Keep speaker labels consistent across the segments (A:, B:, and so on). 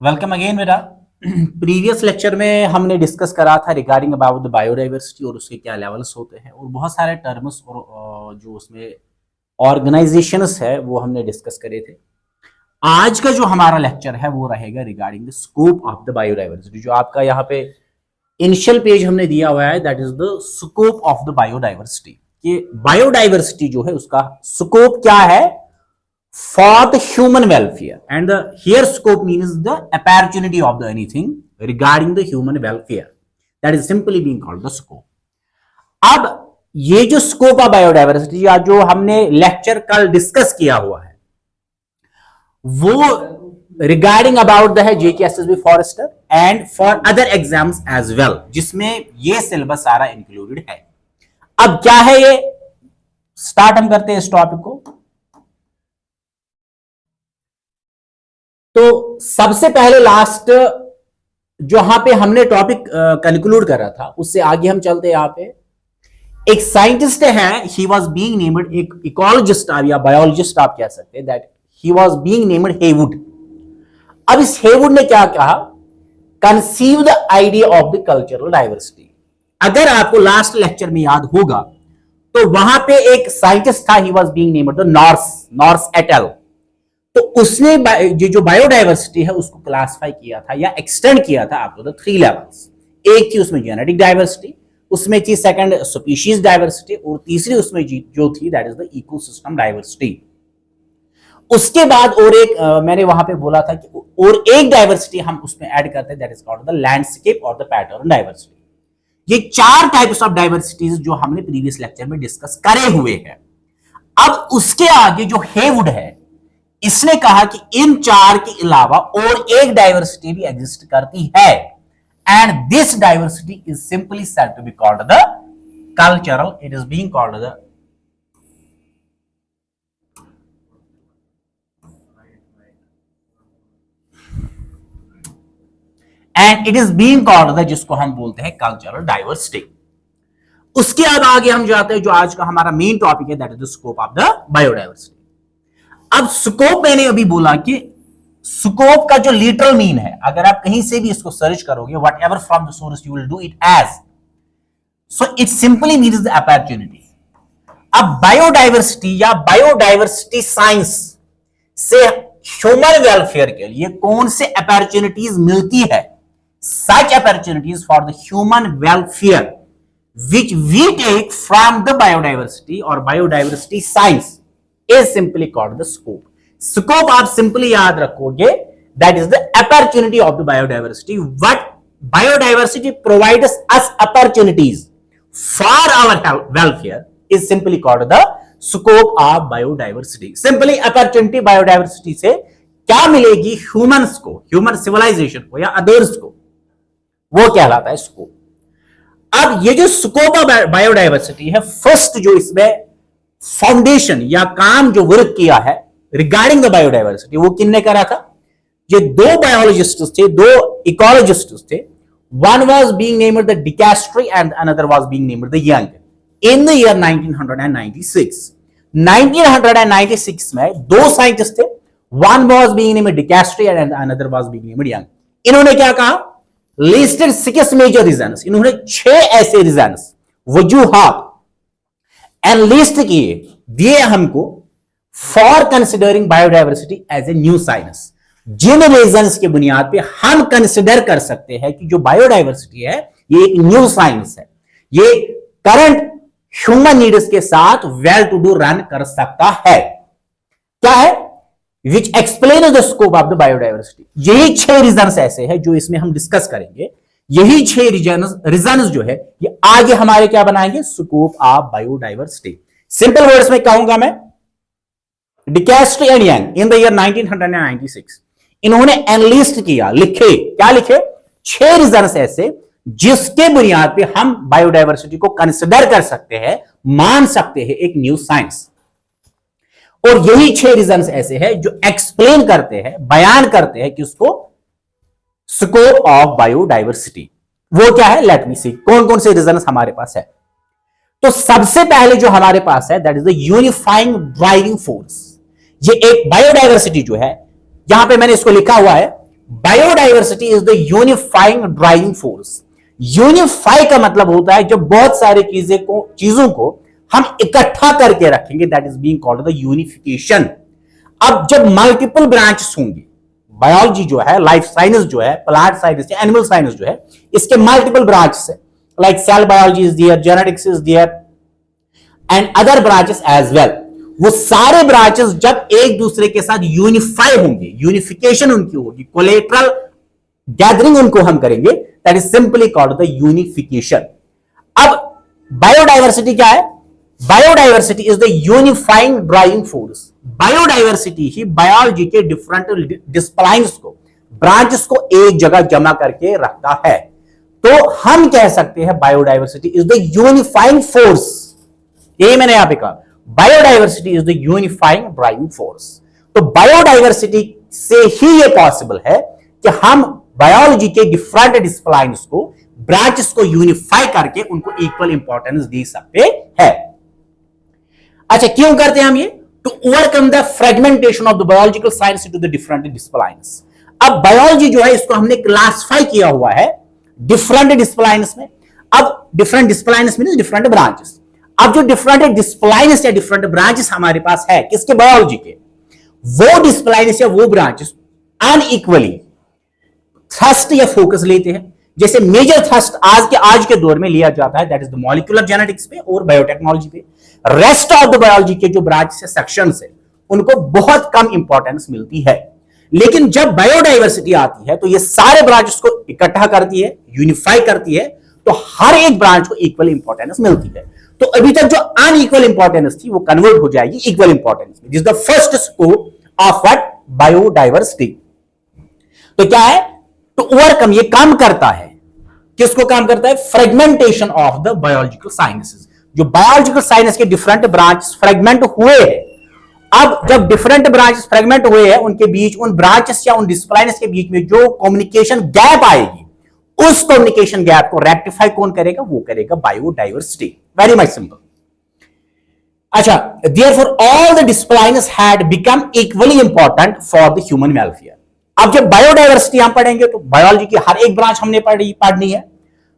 A: Welcome again बेटा। Previous lecture में हमने डिस्कस करा था रिगार्डिंग अबाउट द बायोडाइवर्सिटी और उसके क्या लेवल्स होते हैं और बहुत सारे टर्म्स और जो उसमें ऑर्गेनाइजेशंस है वो हमने डिस्कस करे थे। आज का जो हमारा लेक्चर है वो रहेगा regarding the scope of the biodiversity. जो आपका यहाँ पे इनिशियल पेज हमने दिया हुआ है that is the scope of the biodiversity. ये बायोडाइवर्सिटी जो है उसका स्कोप क्या है for the human welfare, and the here scope means the opportunity of the anything regarding the human welfare, that is simply being called the scope। अब ये जो scope of biodiversity या जो हमने लेक्चर कल डिस्कस किया हुआ है वो रिगार्डिंग अबाउट द है JKSSB forester and for other exams as well, जिसमें ये सिलेबस सारा इंक्लूडेड है। अब क्या है ये, स्टार्ट हम करते हैं इस टॉपिक को। तो सबसे पहले लास्ट जहां पे हमने टॉपिक कंक्लूड करा था उससे आगे हम चलते हैं। यहां पे एक साइंटिस्ट है, ही वाज बीइंग नेम्ड, एक इकोलॉजिस्ट आप या बायोलॉजिस्ट आप कह सकते हैं, that he was being named Heywood. अब इस हेवुड ने क्या कहा, conceive the idea of the cultural diversity. अगर आपको लास्ट लेक्चर में याद होगा तो वहां पे एक साइंटिस्ट था, he was being named the Norse et al. तो उसने जो बायोडाइवर्सिटी है उसको क्लासिफाई किया था या एक्सटेंड किया था आप तो 3 लेवल्स। एक थी उसमें जेनेटिक डाइवर्सिटी, उसमें थी सेकंड स्पीशीज डाइवर्सिटी और तीसरी उसमें जो थी that is the ecosystem diversity. उसके बाद और एक मैंने वहां पे बोला था कि और एक डाइवर्सिटी हम उसमें ऐड करते हैं that is called the landscape और द पैटर्न डाइवर्सिटी। ये 4 टाइप्स ऑफ डाइवर्सिटीज जो हमने प्रीवियस लेक्चर में डिस्कस करे हुए हैं। अब उसके आगे जो हेवुड है इसने कहा कि इन 4 के अलावा और एक डाइवर्सिटी भी एग्जिस्ट करती है and this diversity is simply said to be called the cultural, it is being called the and it is being called the जिसको हम बोलते हैं कल्चरल डाइवर्सिटी। उसके बाद आगे हम जाते हैं जो आज का हमारा मेन टॉपिक है that is the scope of the biodiversity. अब स्कोप मैंने अभी बोला कि स्कोप का जो लिटरल मीन है, अगर आप कहीं से भी इसको सर्च करोगे whatever from the source you will do it as, so it simply means the opportunity. अब बायोडाइवर्सिटी या बायोडाइवर्सिटी साइंस से ह्यूमन वेलफेयर के लिए कौन से अपॉर्चुनिटीज मिलती है, such opportunities for the human welfare which we take from the biodiversity और biodiversity science is simply called the scope. Scope आप simply याद रखोगे that is the opportunity of the biodiversity. What biodiversity provides us opportunities for our welfare is simply called the scope of biodiversity. Simply opportunity biodiversity से क्या मिलेगी humans को, human civilization को या others को, वो कहलाता है scope। अब ये जो scope of biodiversity है, फर्स्ट जो इसमें फाउंडेशन या काम जो वर्क किया है रिगार्डिंग द बायोडाइवर्सिटी वो किसने करा था, ये 2 बायोलॉजिस्ट थे, 2 इकोलॉजिस्ट थे। One was being named the di Castri and another was being named the Young in the year 1996। 1996 में 2 साइंटिस्ट थे, one was being named di Castri and another was being named Young. इन्होंने क्या कहा, लिस्टेड 6 मेजर रीजंस, इन्होंने 6 ऐसे reasons वजूहात analyst किए, दिए हमको for considering biodiversity as a new science, जिन रीजंस के बुनियाद पे हम कंसिडर कर सकते हैं कि जो बायोडाइवर्सिटी है ये एक न्यू साइंस है, ये करंट ह्यूमन नीड्स के साथ वेल टू डू रन कर सकता है। क्या है, which explain the scope of the biodiversity. यही 6 रीजंस ऐसे हैं जो इसमें हम डिस्कस करेंगे। यही 6 रीजंस जो है ये आगे हमारे क्या बनाएंगे, scope of biodiversity. Simple words में कहूंगा मैं, di Castri and Young in the year 1996 इन्होंने एनलिस्ट किया, लिखे, क्या लिखे, 6 रीजंस ऐसे जिसके बुनियाद पे हम बायोडाइवर्सिटी को कंसिडर कर सकते हैं, मान सकते हैं एक न्यू साइंस। और यही 6 रीजंस ऐसे हैं जो एक्सप्लेन करते हैं, बयान करते हैं कि उसको स्कोप ऑफ बायोडाइवर्सिटी वो क्या है। लेट मी सी कौन कौन से रीजंस हमारे पास है। तो सबसे पहले जो हमारे पास है that is the unifying driving force. ये एक बायोडाइवर्सिटी जो है, यहां पे मैंने इसको लिखा हुआ है biodiversity is the unifying driving force. Unify का मतलब होता है जब बहुत सारे चीजों को हम इकट्ठा करके रखेंगे, that is being called the unification. अब जब मल्टीपल ब्रांचेस होंगे, बायोलॉजी जो है, लाइफ साइंस जो है, प्लांट साइंस, एनिमल साइंस जो है, इसके मल्टीपल ब्रांचेस है, like cell biology is there, genetics is there and other branches as well. वो सारे ब्रांचेस जब एक दूसरे के साथ यूनिफाई होंगे, यूनिफिकेशन उनकी होगी, कोलेटरल गैदरिंग उनको हम करेंगे, that is simply called the unification. अब बायोडाइवर्सिटी क्या है? Biodiversity is the unifying driving force. Biodiversity he biology के डिफरेंट डिसिप्लिन्स को, ब्रांचेस को एक जगह जमा करके रखता है। तो हम कह सकते हैं biodiversity is the unifying force. यही मैंने यहां पे कहा, biodiversity is the unifying driving force. तो बायोडाइवर्सिटी से ही ये पॉसिबल है कि हम बायोलॉजी के डिफरेंट डिसिप्लिन्स को, ब्रांचेस को यूनिफाई करके उनको इक्वल इंपॉर्टेंस दे सकते हैं। अच्छा, क्यों करते हैं हम ये? To overcome the fragmentation of the biological science into the different disciplines. अब बायोलॉजी जो है इसको हमने क्लासिफाई किया हुआ है डिफरेंट डिसिप्लिन्स में। अब different disciplines means different branches. अब जो डिफरेंट डिसिप्लिन्स या डिफरेंट ब्रांचेस हमारे पास है, किसके? बायोलॉजी के। वो डिसिप्लिन्स या वो ब्रांचेस अनइक्वली थ्रस्ट या फोकस लेते हैं। जैसे मेजर थ्रस्ट आज के दौर में लिया जाता है, that is the molecular genetics पे और बायोटेक्नोलॉजी पे। रेस्ट ऑफ द बायोलॉजी के जो ब्रांच है, सेक्शंस है, उनको बहुत कम इंपॉर्टेंस मिलती है। लेकिन जब बायोडाइवर्सिटी आती है तो ये सारे ब्रांचेस को इकट्ठा करती है, यूनिफाई करती है, तो हर एक ब्रांच को इक्वल इंपॉर्टेंस मिलती है। तो अभी तक जो अनइक्वल इंपॉर्टेंस थी वो कन्वर्ट हो जाएगी इक्वल इंपॉर्टेंस में, this is the first scope of what? Biodiversity. तो क्या है? तो ओवरकम, ये काम करता है, किसको काम करता है? Fragmentation of the biological sciences. जो बायोलॉजिकल साइंस के डिफरेंट ब्रांच फ्रेगमेंट हुए हैं, अब जब डिफरेंट ब्रांचेस फ्रेगमेंट हुए हैं, उनके बीच, उन ब्रांचेस या उन डिसिप्लिन्स के बीच में जो कम्युनिकेशन गैप आएगी, उस कम्युनिकेशन गैप को रेक्टिफाई कौन करेगा? वो करेगा बायोडाइवर्सिटी। Very much simple. अच्छा, therefore all the disciplines had become equally important for the human welfare। अब जब बायोडाइवर्सिटी हम पढ़ेंगे तो बायोलॉजी की हर एक ब्रांच हमने पढ़नी है।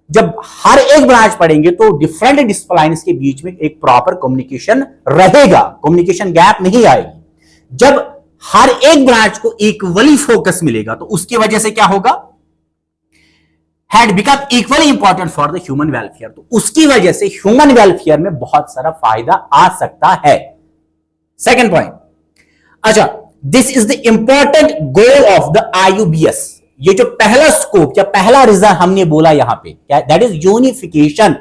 A: जब हर एक ब्रांच पढ़ेंगे तो डिफरेंट डिसिप्लिन्स के बीच में एक प्रॉपर कम्युनिकेशन रहेगा, कम्युनिकेशन गैप नहीं आएगी। जब हर एक ब्रांच को इक्वली फोकस मिलेगा तो उसकी वजह से क्या होगा? Had become equally important for the human welfare. तो उसकी वजह से ह्यूमन वेलफेयर में बहुत सारा फायदा आ सकता है। सेकेंड पॉइंट, अच्छा, this is the important goal of the IUBS। ये जो पहला स्कोप या पहला रिजल्ट हमने बोला यहां पे, क्या? That is unification.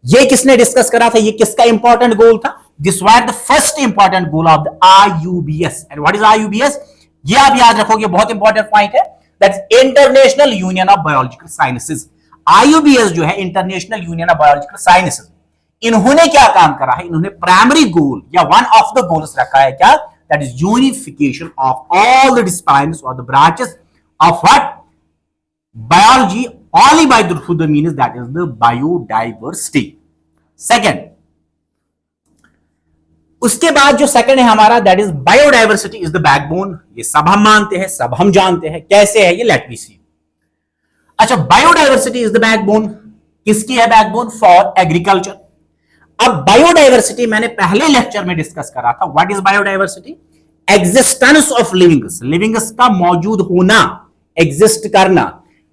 A: ये किसने डिस्कस करा था? ये किसका इंपॉर्टेंट गोल था? This was the first important goal of the IUBS। And what is IUBS? ये आप याद रखोगे, बहुत इंपॉर्टेंट पॉइंट है, that's international union of biological sciences. IUBS जो है international union of biological sciences, इन्होंने क्या काम करा है? इन्होंने प्राइमरी गोल या वन ऑफ द गोल्स रखा है, क्या? That is unification of all the disciplines और the branches of what? Biology only by through the means that is the biodiversity। Second, उसके बाद जो सेकंड है हमारा, that is biodiversity is the backbone. ये सब हम मानते हैं, सब हम जानते हैं, कैसे है ये? लेट मी सी। अच्छा, बायोडाइवर्सिटी इज द बैकबोन। किसकी है बैकबोन? For agriculture. अब बायोडाइवर्सिटी मैंने पहले लेक्चर में डिस्कस करा था। What is biodiversity? Existence of livings, livings का मौजूद होना, एग्जिस्ट करना,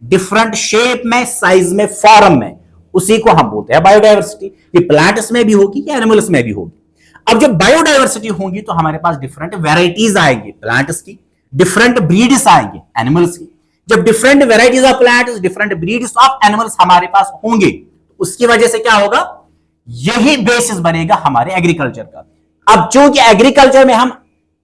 A: डिफरेंट शेप में, साइज में, फॉर्म में, उसी को हम बोलते हैं बायोडाइवर्सिटी। ये प्लांट्स में भी होगी या एनिमल्स में भी होगी। अब जब बायोडाइवर्सिटी होगी तो हमारे पास डिफरेंट वेराइटीज आएंगी प्लांट्स की, डिफरेंट ब्रीड्स आएंगे एनिमल्स की। जब different varieties of plants, different breeds of animals हमारे पास होंगे, उसकी वजह से क्या होगा? यही बेसिस बनेगा हमारे एग्रीकल्चर का। अब चूंकि एग्रीकल्चर में हम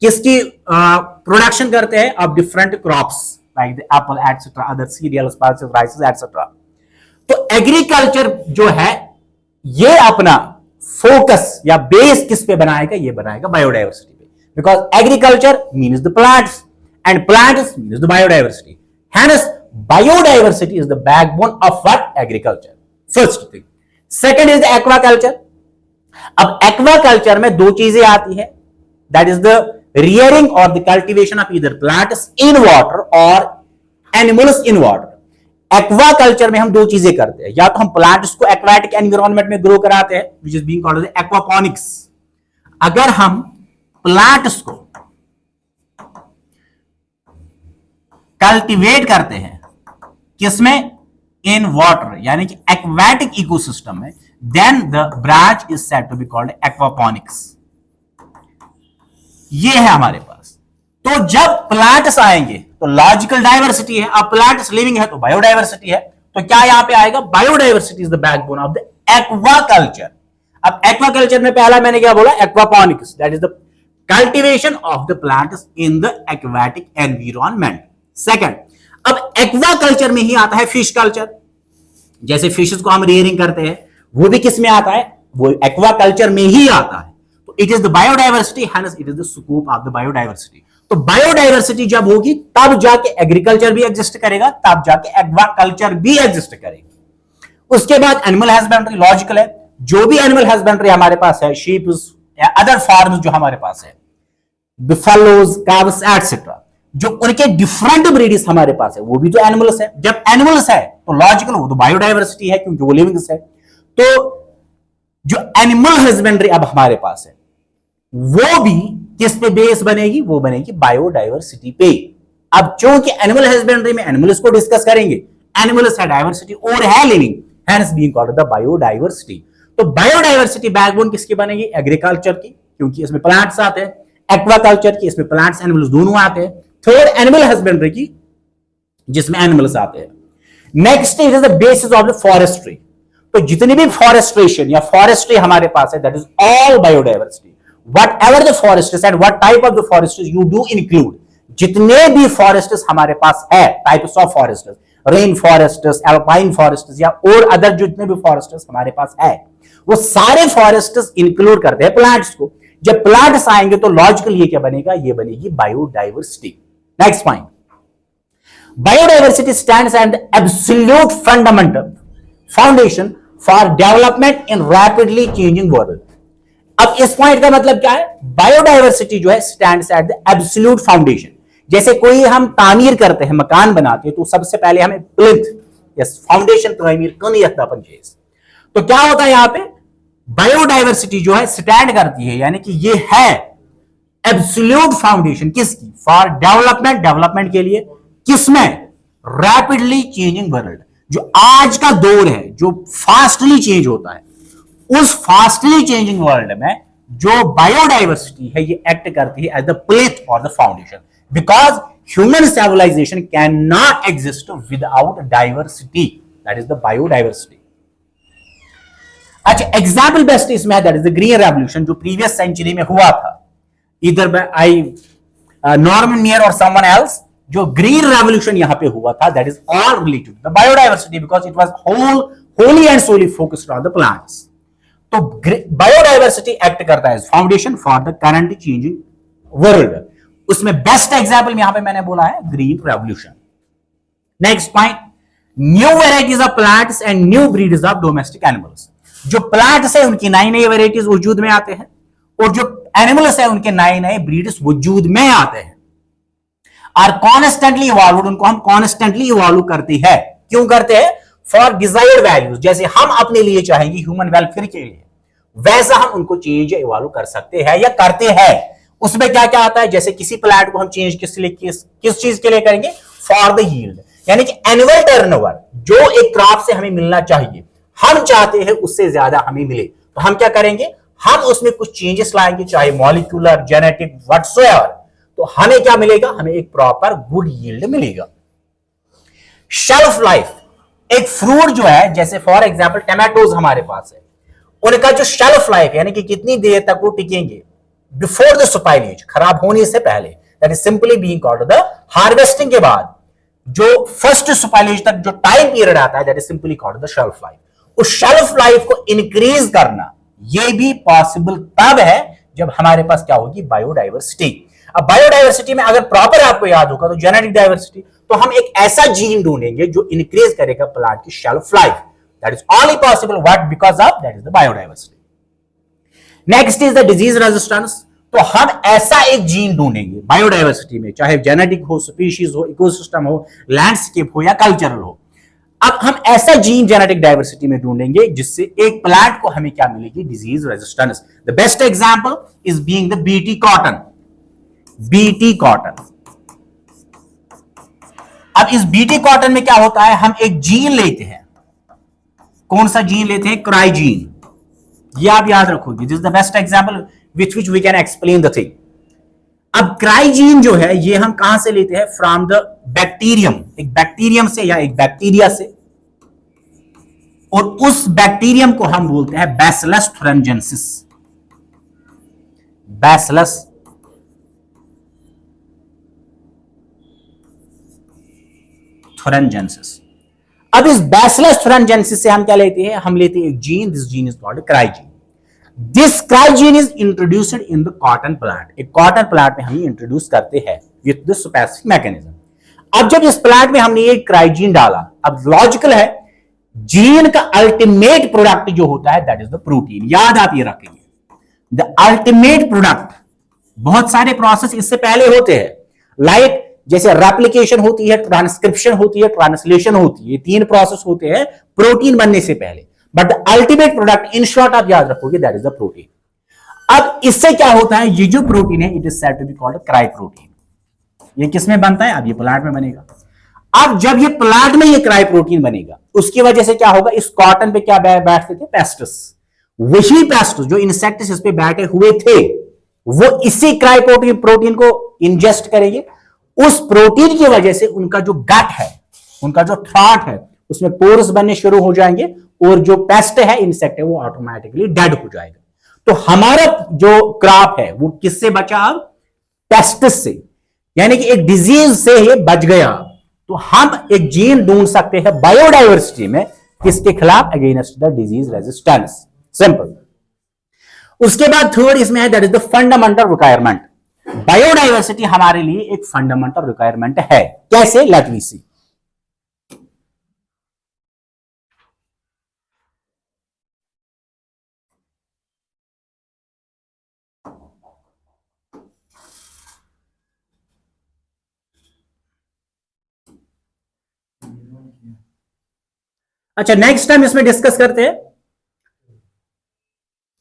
A: किसकी प्रोडक्शन करते हैं? अब different crops like the apple etcetera, other cereals, pulses, rices etcetera. तो एग्रीकल्चर जो है ये अपना फोकस या बेस किस पे बनाएगा? ये बनाएगा बायोडाइवर्सिटी पे, because agriculture means the plants and plants means the biodiversity. Hence biodiversity is the backbone of what? Agriculture. First thing. Second is the aquaculture. अब एक्वाकल्चर में दो चीजें आती है, that is the rearing or the cultivation of either plants in water or animals in water. Aqua culture में हम दो चीजें करते हैं, या तो हम प्लांट्स को एक्वाटिक एनवायरनमेंट में ग्रो कराते हैं which is being called aquaponics. अगर हम प्लांट्स को कल्टीवेट करते हैं किसमें, इन वाटर यानी कि एक्वाटिक इकोसिस्टम में, then the branch is said to be called aquaponics. ये है हमारे पास। तो जब प्लांट्स आएंगे तो लॉजिकल डाइवर्सिटी है, अब प्लांट्स लिविंग है तो बायोडाइवर्सिटी है, तो क्या यहां पे आएगा, biodiversity is the backbone of the aquaculture. अब एक्वाकल्चर में पहला मैंने क्या बोला, aquaponics, that is the cultivation of the plants in the aquatic environment. Second, अब एक्वाकल्चर में ही आता है फिश कल्चर, जैसे फिशेस को हम रियरिंग करते हैं, वो भी किस में आता है, वो एक्वाकल्चर में ही आता है। तो it is the biodiversity, hence it is the scope of the biodiversity. तो बायोडाइवर्सिटी जब होगी तब जाके एग्रीकल्चर भी एग्जिस्ट करेगा, तब जाके एक्वाकल्चर भी एग्जिस्ट करेगा। उसके बाद एनिमल हस्बेंड्री, लॉजिकल है, जो भी एनिमल हस्बेंड्री हमारे पास है, शीप या अदर फार्म्स जो हमारे पास है, बिफेलोज, काव्स एटसेट्रा, जो उनके डिफरेंट ब्रीड्स हमारे पास है, वो भी तो एनिमल्स है। जब एनिमल्स है तो लॉजिकल वो तो बायोडाइवर्सिटी है क्योंकि वो लिविंग्स है। तो जो एनिमल हस्बेंड्री अब हमारे पास है वो भी किस पे बेस बनेगी, वो बनेगी बायोडाइवर्सिटी पे। अब चूंकि एनिमल हस्बेंड्री में एनिमल्स को डिस्कस करेंगे, एनिमल्स है डाइवर्सिटी और है living, hence being called the biodiversity. तो बायोडाइवर्सिटी बैकबोन किसकी बनेगी, एग्रीकल्चर की, क्योंकि इसमें प्लांट्स आते हैं, एक्वाकल्चर की, इसमें प्लांट्स एनिमल्स दोनों आते हैं, थर्ड एनिमल हस्बेंड्री की जिसमें एनिमल्स आते हैं। Next is the basis of the forestry. तो जितनी भी फॉरेस्ट्रेशन या फॉरेस्ट्री हमारे पास है, that is all biodiversity. Whatever the forest is and what type of the forest is you do include, जितने भी फॉरेस्ट्स हमारे पास है, types of forests, rain forests, alpine forests या और अदर जितने भी फॉरेस्ट्स हमारे पास है, वो सारे फॉरेस्ट्स इंक्लूड करते हैं प्लांट्स को। जब प्लांट्स आएंगे तो लॉजिकल ये क्या बनेगा, ये बनेगी biodiversity. Next point, biodiversity stands at the absolute fundamental foundation for development in rapidly changing world. अब इस पॉइंट का मतलब क्या है, बायोडाइवर्सिटी जो है stands at the absolute foundation. जैसे कोई हम तामीर करते हैं, मकान बनाते हैं, तो सबसे पहले हमें प्लिंथ, यस, फाउंडेशन तामीर करनी है अपन चीज। तो क्या होता है यहां पे, बायोडाइवर्सिटी जो है स्टैंड करती है, यानी कि ये है एब्सोल्यूट फाउंडेशन किसकी, फॉर डेवलपमेंट, डेवलपमेंट के लिए, किसमें, रैपिडली चेंजिंग वर्ल्ड। जो आज का दौर है, जो फास्टली चेंज होता है, उस फास्टली चेंजिंग वर्ल्ड में जो बायोडाइवर्सिटी है ये एक्ट करती है एज द प्लेथ और the foundation, because human civilization cannot exist without diversity, that is the biodiversity. अच्छा, एग्जाम्पल बेस्ट इसमें that is the green revolution, जो प्रीवियस सेंचुरी में हुआ था, इधर बाय नॉर्मन मेयर और समवन एल्स। जो ग्रीन रेवोल्यूशन यहां पे हुआ था, that is all related to the biodiversity, because it was wholly and solely focused on the plants. तो बायोडाइवर्सिटी एक्ट करता है foundation for the current changing world. उसमें बेस्ट एग्जांपल यहां पे मैंने बोला है green revolution. Next point, new varieties of plants and new breeds of domestic animals. जो प्लांट्स है उनकी नई नई वेराइटीज वजूद में आते हैं, और जो एनिमल्स है उनके नए नए ब्रीड्स वजूद में आते हैं, और कॉन्स्टेंटली इवॉल्व, उनको हम कॉन्स्टेंटली इवॉल्व करते हैं। क्यों करते हैं, फॉर डिजायर्ड वैल्यूज। जैसे हम अपने लिए चाहेंगे ह्यूमन वेलफेयर के लिए, वैसा हम उनको चेंज या इवॉल्व कर सकते हैं या करते हैं। उसमें क्या क्या आता है, जैसे किसी प्लांट को हम चेंज किस चीज के लिए करेंगे, फॉर द यील्ड, यानी कि एनुअल टर्नओवर, जो एक क्रॉप से हमें मिलना चाहिए, हम चाहते हैं उससे ज्यादा हमें मिले, तो हम क्या करेंगे, हम उसमें कुछ चेंजेस लाएंगे, चाहे मॉलिक्यूलर, जेनेटिक, व्हाटसोएवर, तो हमें क्या मिलेगा, हमें एक प्रॉपर गुड यील्ड मिलेगा। शेल्फ लाइफ, एक फ्रूट जो है, जैसे फॉर एग्जांपल टमाटोज हमारे पास है, उनका जो शेल्फ लाइफ यानी कि कितनी देर तक वो टिकेंगे बिफोर द स्पाइलेज, खराब होने से पहले, that is simply being called the harvesting के बाद जो फर्स्ट स्पाइलेज तक जो टाइम पीरियड आता है, that is simply called the shelf life. उस शेल्फ लाइफ को इंक्रीज करना ये भी पॉसिबल तब है जब हमारे पास क्या होगी, बायोडाइवर्सिटी। अब बायोडाइवर्सिटी में अगर प्रॉपर आपको याद होगा तो जेनेटिक डाइवर्सिटी, तो हम एक ऐसा जीन ढूंढेंगे जो इंक्रीज करेगा प्लांट की shelf life. That is only possible what, because of that is the biodiversity. Next is the disease resistance. तो हम ऐसा एक जीन ढूंढेंगे बायोडायवर्सिटी में, चाहे जेनेटिक हो, स्पीशीज हो, इकोसिस्टम हो, लैंडस्केप हो या कल्चरल हो। अब हम ऐसा जीन जेनेटिक डाइवर्सिटी में ढूंढेंगे जिससे एक प्लांट को हमें क्या मिलेगी, disease resistance. The best example is being the BT cotton. BT cotton. अब इस बीटी कॉटन में क्या होता है, हम एक जीन लेते हैं। कौन सा जीन लेते हैं, क्राइजीन। ये आप याद रखोगे, this is the best example which we can explain the thing. अब क्राइजीन जो है ये हम कहां से लेते हैं, फ्रॉम द बैक्टीरियम, एक बैक्टीरियम से या एक बैक्टीरिया से, और उस बैक्टीरियम को हम बोलते हैं बैसिलस थुरिनजेंसिस। बैसिलस थुरिनजेंसिस। अब इस बैसिलस थुरिनजेंसिस से हम क्या लेते हैं, हम लेते हैं एक gene, this gene is called क्राइजीन। This क्राइजीन is introduced in the cotton plant. एक कॉटन प्लांट में हम इंट्रोड्यूस करते हैं विद द स्पेसिफिक मैकेनिज्म। अब जब इस प्लांट में हमने ये क्राइजीन डाला, अब लॉजिकल है, जीन का अल्टीमेट प्रोडक्ट जो होता है दैट इज द प्रोटीन। याद आप ये रखेंगे, द अल्टीमेट प्रोडक्ट। बहुत सारे प्रोसेस इससे पहले होते हैं, लाइक जैसे रेप्लिकेशन होती है, ट्रांसक्रिप्शन होती है, ट्रांसलेशन होती है, ये 3 प्रोसेस होते हैं प्रोटीन बनने से पहले। But the ultimate product, in short आप याद रखोगे, दैट इज द प्रोटीन। अब इससे क्या होता है, ये जो प्रोटीन है it is said to be called cry protein. ये किस में बनता है, अब ये प्लांट में बनेगा। अब जब ये प्लांट में ये क्राई प्रोटीन बनेगा, उसकी वजह से क्या होगा, इस कॉटन पे क्या बैठते थे, पेस्टिस। वही पेस्टिस जो इंसेक्ट्स इस पे बैठे हुए थे, वो इसी क्राई प्रोटीन को इंजेस्ट करेंगे। उस प्रोटीन की वजह से उनका जो गट है, उनका जो थ्रॉट है, उसमें पोर्स बनने शुरू हो जाएंगे, और जो पेस्ट है, इंसेक्ट है, वो ऑटोमेटिकली डेड हो जाएगा। तो हमारा जो क्रॉप है वो किससे बचा, अब पेस्टिस से, यानी कि एक डिजीज से ये बच गया। तो हम एक जीन ढूंढ सकते हैं बायोडायवर्सिटी में, किसके खिलाफ, against the disease resistance. Simple. उसके बाद थर्ड इसमें है, that is the fundamental requirement. Biodiversity हमारे लिए एक फंडामेंटल रिक्वायरमेंट है। कैसे, लेट वी सी। अच्छा, नेक्स्ट टाइम इसमें डिस्कस करते हैं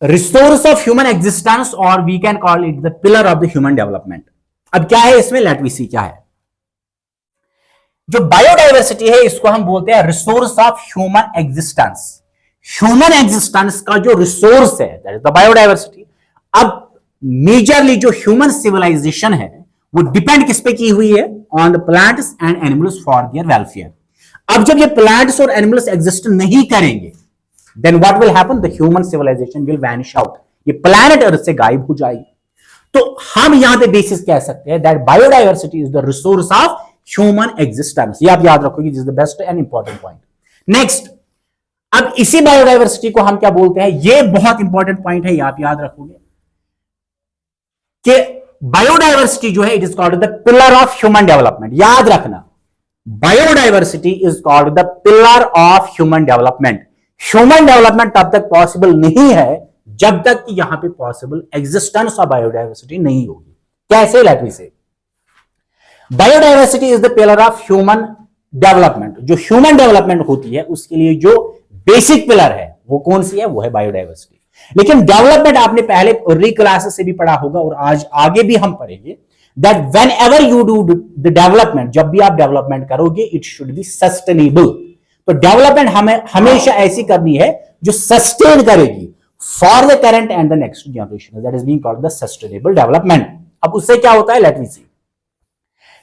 A: रिसोर्स ऑफ ह्यूमन एग्जिस्टेंस, और we can call it the pillar of the human development. अब क्या है इसमें, लेट वी सी क्या है। जो बायोडायवर्सिटी है इसको हम बोलते हैं resource of human existence. Human existence का जो रिसोर्स है दैट इज द बायोडायवर्सिटी। अब मेजरली जो ह्यूमन सिविलाइजेशन है वो डिपेंड किस पे की हुई है, on the plants and animals for their welfare. अब जब ये प्लांट्स और एनिमल्स एग्जिस्ट नहीं करेंगे, then what will happen, the human civilization will vanish out. ये प्लैनेट अर्थ से गायब हो जाएगी। तो हम यहां पे बेसिस कह सकते हैं that biodiversity is the resource of human existence. ये आप याद रखोगे, this is the best and important point. Next, अब इसी बायोडायवर्सिटी को हम क्या बोलते हैं, ये बहुत इंपॉर्टेंट पॉइंट है, ये आप याद रखोगे कि बायोडायवर्सिटी जो है it is called the pillar of human development. याद रखना, biodiversity is called the pillar of human development. Human development तब तक पॉसिबल नहीं है जब तक कि यहां पे पॉसिबल एग्जिस्टेंस ऑफ बायोडायवर्सिटी नहीं होगी। कैसे, लेट मी से, biodiversity is the pillar of human development. जो ह्यूमन डेवलपमेंट होती है उसके लिए जो बेसिक पिलर है वो कौन सी है, वो है बायोडायवर्सिटी। लेकिन डेवलपमेंट आपने पहले अर्ली क्लासेस से भी पढ़ा होगा और आज आगे भी हम पढ़ेंगे, that whenever you do the development, जब भी आप डेवलपमेंट करोगे इट शुड बी सस्टेनेबल। तो डेवलपमेंट हमें हमेशा ऐसी करनी है जो सस्टेन करेगी for the current and the next generation, that is being called the sustainable development. अब उससे क्या होता है, let me see.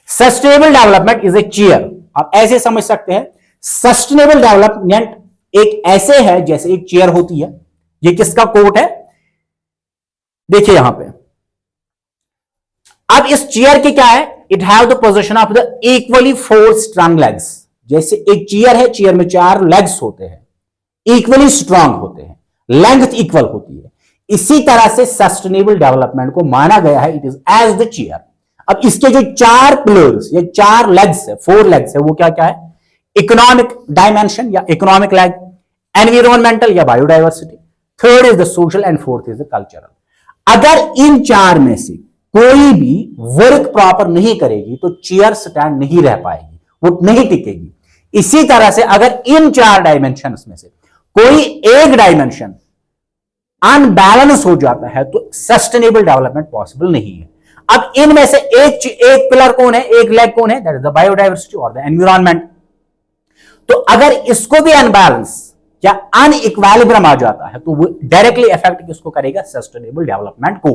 A: Sustainable development is a chair. आप ऐसे समझ सकते हैं, सस्टेनेबल डेवलपमेंट एक ऐसे है जैसे एक चेयर होती है। ये किसका कोट है, देखिए यहां पे। अब इस चेयर के क्या है, it have the position of the equally 4 strong legs. जैसे एक चेयर है, चेयर में 4 लेग्स होते हैं, इक्वली स्ट्रांग होते हैं, लेंथ इक्वल होती है। इसी तरह से सस्टेनेबल डेवलपमेंट को माना गया है, it is as the chair. अब इसके जो 4 पिलर्स या 4 लेग्स है, 4 लेग्स है, वो क्या क्या है, इकोनॉमिक डायमेंशन या इकोनॉमिक लेग, एनवायरमेंटल या biodiversity, third is the social and fourth is the cultural. अगर इन चार में से कोई भी वर्क प्रॉपर नहीं करेगी तो चेयर स्टैंड नहीं रह पाएगी, वो नहीं टिकेगी। इसी तरह से अगर इन चार डायमेंशंस में से कोई एक डायमेंशन अनबैलेंस हो जाता है तो सस्टेनेबल डेवलपमेंट पॉसिबल नहीं है। अब इनमें से एक पिलर कौन है, एक लेग कौन है, दैट इज द बायोडाइवर्सिटी और द एनवायरनमेंट। तो अगर इसको भी अनबैलेंस या अनइक्विलिब्रियम आ जाता है तो वो डायरेक्टली इफेक्ट किसको करेगा, सस्टेनेबल डेवलपमेंट को।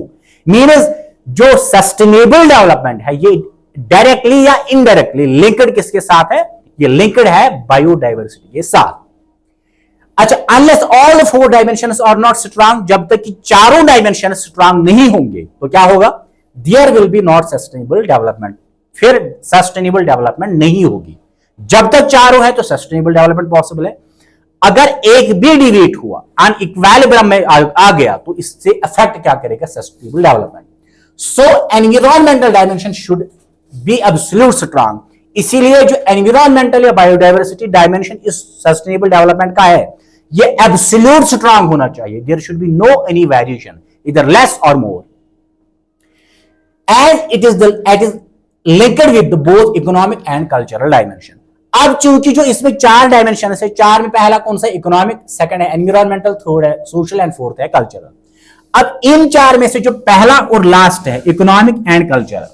A: मींस जो सस्टेनेबल डेवलपमेंट है ये डायरेक्टली या इनडायरेक्टली लिंक्ड किसके साथ है, ये लिंक्ड है बायोडाइवर्सिटी के साथ। अच्छा, unless all four dimensions are not strong, जब तक कि चारों डायमेंशन स्ट्रांग नहीं होंगे तो क्या होगा, there will be not sustainable development, फिर सस्टेनेबल डेवलपमेंट नहीं होगी। जब तक चारों है तो सस्टेनेबल डेवलपमेंट पॉसिबल है। अगर एक भी डिविएट हुआ, अनइक्विलिब्रियम में आ गया तो इससे अफेक्ट क्या करेगा, sustainable development. So environmental dimension should be absolute strong. इसीलिए जो एनवायरमेंटल या बायोडाइवर्सिटी डायमेंशन इस सस्टेनेबल डेवलपमेंट का है ये एब्सोल्यूट स्ट्रांग होना चाहिए। There should be no any variation, इधर लेस और more, as it is linked with both economic and cultural dimension. अब चूंकि जो इसमें चार डायमेंशन है, चार में पहला कौन सा, इकोनॉमिक, सेकंड है एनवायरमेंटल, थर्ड है सोशल एंड फोर्थ है कल्चरल। अब इन चार में से जो पहला और लास्ट है इकोनॉमिक एंड कल्चरल,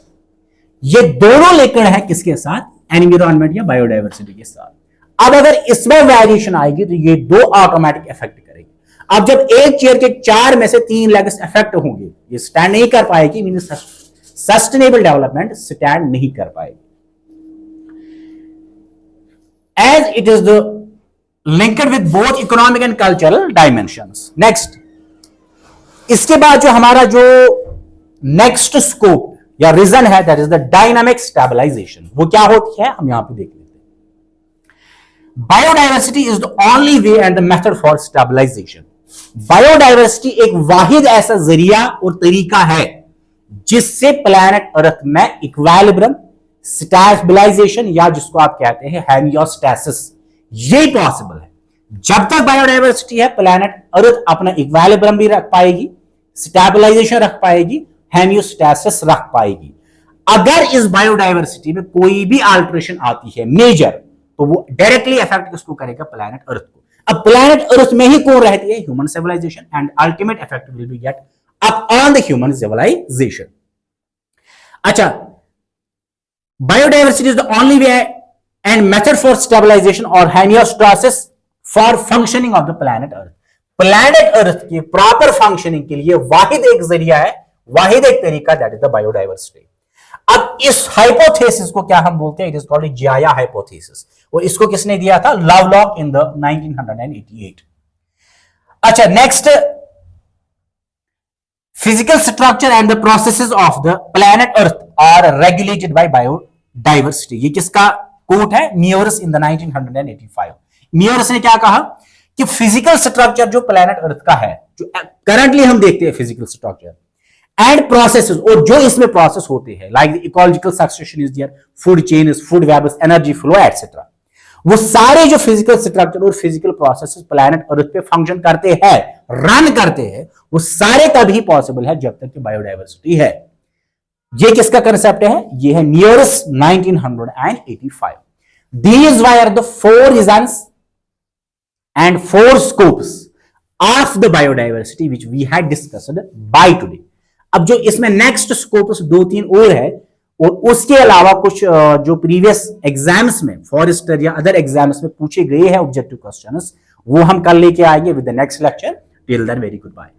A: ये दोनों लिंक्ड है किसके साथ, एनवायरमेंट या बायोडाइवर्सिटी के साथ। अब अगर इसमें वेरिएशन आएगी तो ये दो ऑटोमेटिक इफेक्ट करेगी। अब जब एक चेयर के चार में से तीन लेग्स इफेक्ट होंगे, ये स्टैंड नहीं कर पाएगी, मीन सस्टेनेबल डेवलपमेंट स्टैंड नहीं कर पाएगी। As it is the linked with both economic and cultural dimensions. Next, इसके बाद जो हमारा जो नेक्स्ट स्कोप या रीजन है that is the dynamic stabilization. वो क्या होती है हम यहां पे देख लेते हैं। Biodiversity is the only way and the method for stabilization. Biodiversity एक वाहिद ऐसा जरिया और तरीका है जिससे प्लैनेट अर्थ में इक्विलिब्रियम, स्टेबलाइजेशन या जिसको आप कहते हैं होमियोस्टेसिस, ये पॉसिबल है। जब तक बायोडाइवर्सिटी है प्लैनेट अर्थ अपना इक्विलिब्रियम भी रख पाएगी, स्टेबलाइजेशन रख पाएगी, होमियोस्टेसिस रख पाएगी। अगर इस बायोडाइवर्सिटी में कोई भी अल्टरेशन आती है मेजर, तो वो डायरेक्टली इफेक्ट किसको करेगा, प्लैनेट अर्थ को। अब प्लैनेट अर्थ में ही कौन रहती है, human civilization, and ultimate effect will be get up on the human civilization. अच्छा, biodiversity is the only way and method for stabilization और homeostasis for functioning of the planet earth. Planet earth की proper functioning के लिए वाहिद एक जरिया है, वाहिद एक तरीका, दैट इज द बायोडाइवर्सिटी। अब इस हाइपोथेसिस को क्या हम बोलते हैं, it is called Gaia hypothesis. और इसको किसने दिया था, लवलॉक इन द 1988। अच्छा, next, physical structure and the processes of the planet earth are regulated by biodiversity. ये किसका कोट है, मियर्स इन द 1985। मियर्स ने क्या कहा कि फिजिकल स्ट्रक्चर जो प्लैनेट अर्थ का है, जो करंटली हम देखते हैं फिजिकल स्ट्रक्चर एंड प्रोसेसेस, और जो इसमें प्रोसेस होते हैं like ecological succession is there, food chain is, food webs, energy flow etcetera, वो सारे जो फिजिकल स्ट्रक्चर और फिजिकल प्रोसेसेस प्लैनेट अर्थ पे फंक्शन करते हैं, रन करते हैं, वो सारे तभी पॉसिबल है जब तक कि बायोडाइवर्सिटी है। ये किसका कंसेप्ट है, ये है Mears 1985। These were the four reasons and four scopes of the biodiversity which we had discussed by today. अब जो इसमें नेक्स्ट स्कोप्स दो तीन और है, और उसके अलावा कुछ जो प्रीवियस एग्जाम्स में फॉरेस्टर या अदर एग्जाम्स में पूछे गए हैं ऑब्जेक्टिव क्वेश्चंस, वो हम कल लेके आएंगे with the next lecture. Till then very good bye.